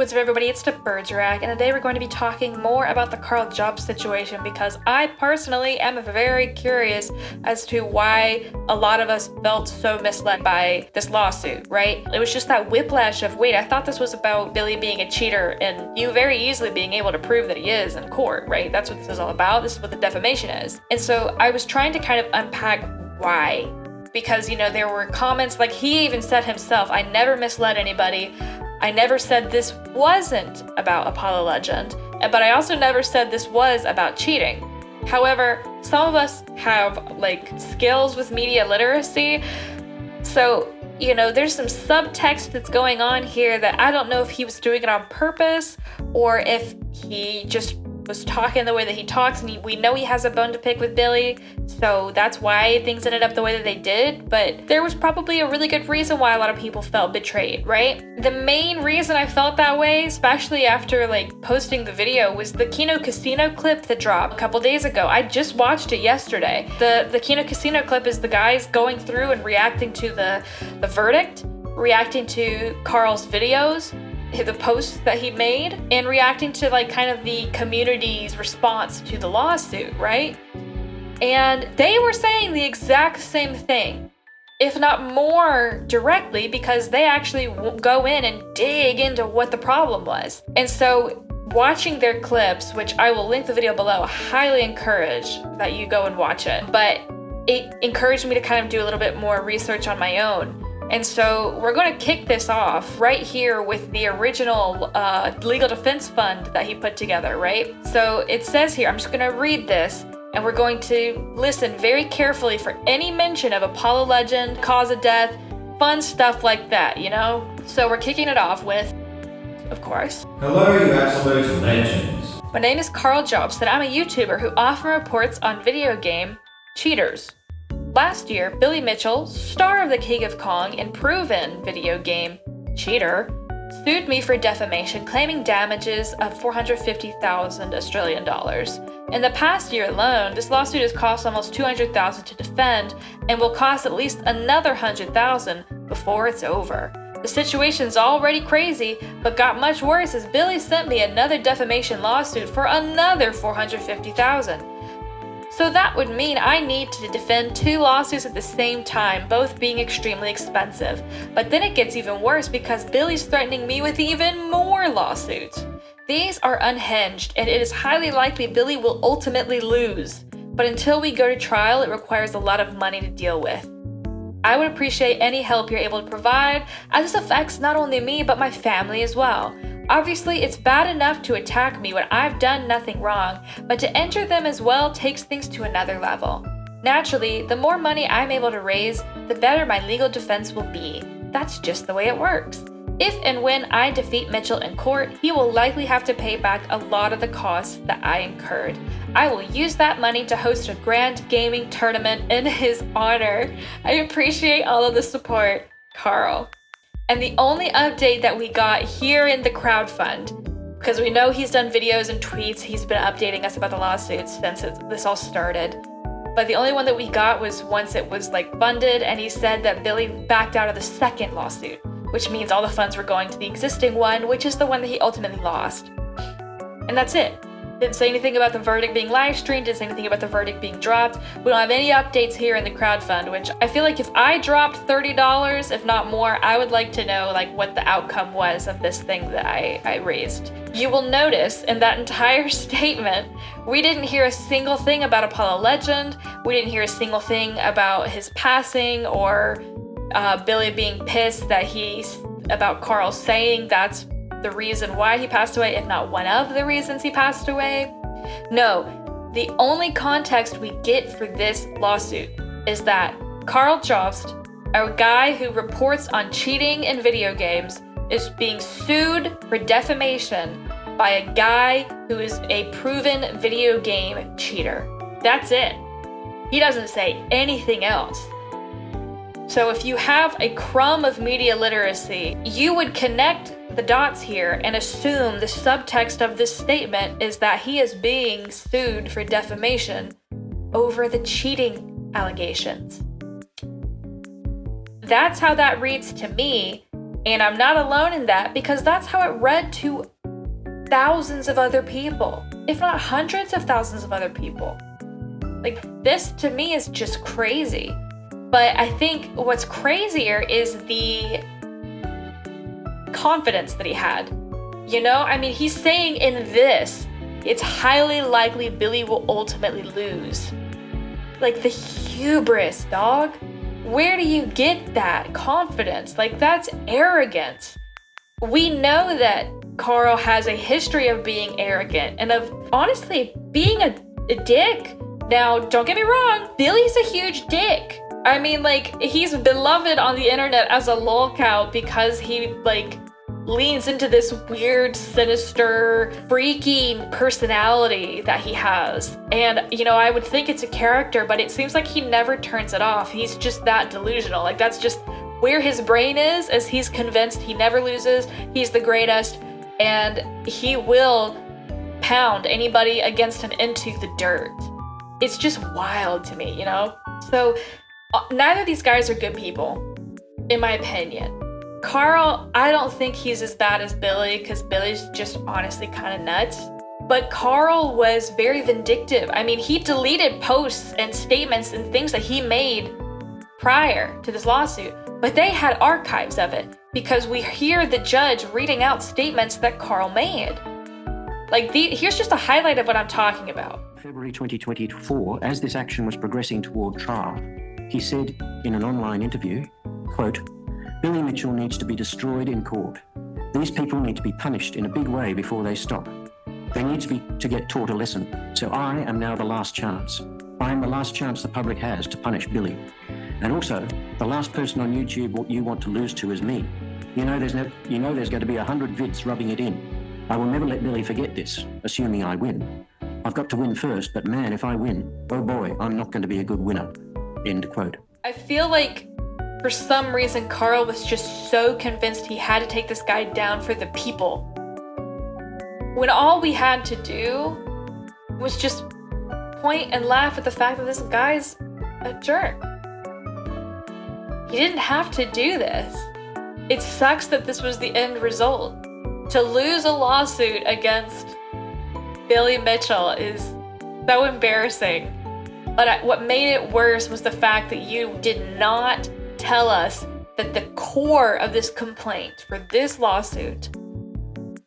What's up, everybody? It's the Bergerac, and today we're going to be talking more about the Karl Jobst situation because I personally am very curious as to why a lot of us felt so misled by this lawsuit, right? It was just that whiplash of, wait, I thought this was about Billy being a cheater and you very easily being able to prove that he is in court, right? That's what this is all about. This is what the defamation is. And so I was trying to kind of unpack why. Because, there were comments, like he even said himself, I never misled anybody. I never said this wasn't about Apollo Legend, but I also never said this was about cheating. However, some of us have skills with media literacy, so there's some subtext that's going on here that I don't know if he was doing it on purpose or if he just was talking the way that he talks, and we know he has a bone to pick with Billy, so that's why things ended up the way that they did. But there was probably a really good reason why a lot of people felt betrayed, right? The main reason I felt that way, especially after posting the video, was the Kino Casino clip that dropped a couple days ago. I just watched it yesterday. The Kino Casino clip is the guys going through and reacting to the verdict, reacting to Karl's videos, the posts that he made, and reacting to kind of the community's response to the lawsuit, right? And they were saying the exact same thing, if not more directly, because they actually go in and dig into what the problem was. And so watching their clips, which I will link the video below, I highly encourage that you go and watch it, but it encouraged me to kind of do a little bit more research on my own. And so we're going to kick this off right here with the original legal defense fund that he put together, right? So it says here, I'm just going to read this, and we're going to listen very carefully for any mention of Apollo Legend, cause of death, fun stuff like that, So we're kicking it off with, of course, hello, you absolute legends. My name is Karl Jobst, and I'm a YouTuber who often reports on video game cheaters. Last year, Billy Mitchell, star of the King of Kong and proven video game cheater, sued me for defamation, claiming damages of 450,000 Australian dollars. In the past year alone, this lawsuit has cost almost 200,000 to defend and will cost at least another 100,000 before it's over. The situation's already crazy, but got much worse as Billy sent me another defamation lawsuit for another 450,000. So that would mean I need to defend 2 lawsuits at the same time, both being extremely expensive. But then it gets even worse because Billy's threatening me with even more lawsuits. These are unhinged, and it is highly likely Billy will ultimately lose. But until we go to trial, it requires a lot of money to deal with. I would appreciate any help you're able to provide, as this affects not only me, but my family as well. Obviously, it's bad enough to attack me when I've done nothing wrong, but to injure them as well takes things to another level. Naturally, the more money I'm able to raise, the better my legal defense will be. That's just the way it works. If and when I defeat Mitchell in court, he will likely have to pay back a lot of the costs that I incurred. I will use that money to host a grand gaming tournament in his honor. I appreciate all of the support, Karl. And the only update that we got here in the crowdfund, because we know he's done videos and tweets, he's been updating us about the lawsuits since this all started. But the only one that we got was once it was funded, and he said that Billy backed out of the second lawsuit, which means all the funds were going to the existing one, which is the one that he ultimately lost. And that's it. Didn't say anything about the verdict being live streamed, didn't say anything about the verdict being dropped. We don't have any updates here in the crowdfund, which I feel like if I dropped $30, if not more, I would like to know what the outcome was of this thing that I raised. You will notice in that entire statement, we didn't hear a single thing about Apollo Legend, we didn't hear a single thing about his passing or Billy being pissed about Karl saying that's the reason why he passed away, if not one of the reasons he passed away. No, the only context we get for this lawsuit is that Karl Jobst, a guy who reports on cheating in video games, is being sued for defamation by a guy who is a proven video game cheater. That's it. He doesn't say anything else. So if you have a crumb of media literacy, you would connect the dots here and assume the subtext of this statement is that he is being sued for defamation over the cheating allegations. That's how that reads to me, And I'm not alone in that, because that's how it read to thousands of other people, if not hundreds of thousands of other people. Like, this to me is just crazy. But I think what's crazier is the confidence that he had. You know, I mean, he's saying in this, it's highly likely Billy will ultimately lose. Like, the hubris, dog. Where do you get that confidence? Like, that's arrogance. We know that Karl has a history of being arrogant and of, honestly, being a dick. Now, don't get me wrong, Billy's a huge dick. I mean, like, he's beloved on the internet as a lolcow because he, like, leans into this weird, sinister, freaky personality that he has. And, you know, I would think it's a character, but it seems like he never turns it off. He's just that delusional. Like, that's just where his brain is, as he's convinced he never loses, he's the greatest, and he will pound anybody against him into the dirt. It's just wild to me, you know? So, neither of these guys are good people, in my opinion. Karl, I don't think he's as bad as Billy, because Billy's just honestly kind of nuts. But Karl was very vindictive. I mean, he deleted posts and statements and things that he made prior to this lawsuit, but they had archives of it, because we hear the judge reading out statements that Karl made. Like, here's just a highlight of what I'm talking about. February 2024, as this action was progressing toward trial, he said in an online interview, quote, "Billy Mitchell needs to be destroyed in court. These people need to be punished in a big way before they stop. They need to get taught a lesson. So I am now the last chance. I am the last chance the public has to punish Billy. And also, the last person on YouTube what you want to lose to is me. You know there's going to be 100 vids rubbing it in. I will never let Billy forget this, assuming I win. I've got to win first, but man, if I win, oh boy, I'm not going to be a good winner." End quote. I feel like for some reason Karl was just so convinced he had to take this guy down for the people, when all we had to do was just point and laugh at the fact that this guy's a jerk. He didn't have to do this. It sucks that this was the end result. To lose a lawsuit against Billy Mitchell is so embarrassing. But what made it worse was the fact that you did not tell us that the core of this complaint for this lawsuit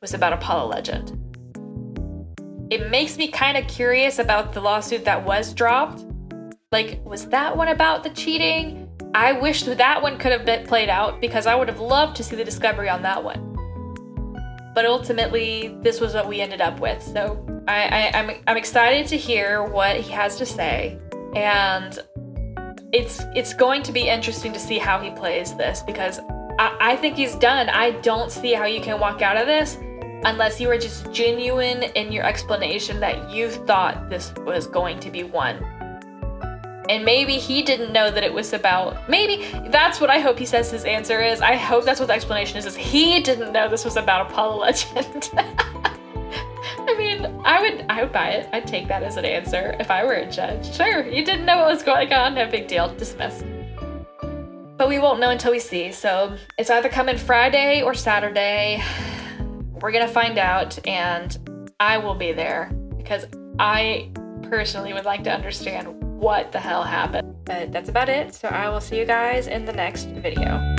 was about Apollo Legend. It makes me kind of curious about the lawsuit that was dropped. Like, was that one about the cheating? I wish that one could have been played out, because I would have loved to see the discovery on that one. But ultimately, this was what we ended up with. So I'm excited to hear what he has to say, and it's going to be interesting to see how he plays this, because I think he's done. I don't see how you can walk out of this unless you were just genuine in your explanation that you thought this was going to be won. And maybe he didn't know that it was about, maybe that's what I hope he says his answer is. I hope that's what the explanation is he didn't know this was about Apollo Legend. I mean, I would buy it. I'd take that as an answer if I were a judge. Sure, you didn't know what was going on, no big deal, dismissed. But we won't know until we see, so it's either coming Friday or Saturday. We're gonna find out, and I will be there, because I personally would like to understand what the hell happened. But that's about it, so I will see you guys in the next video.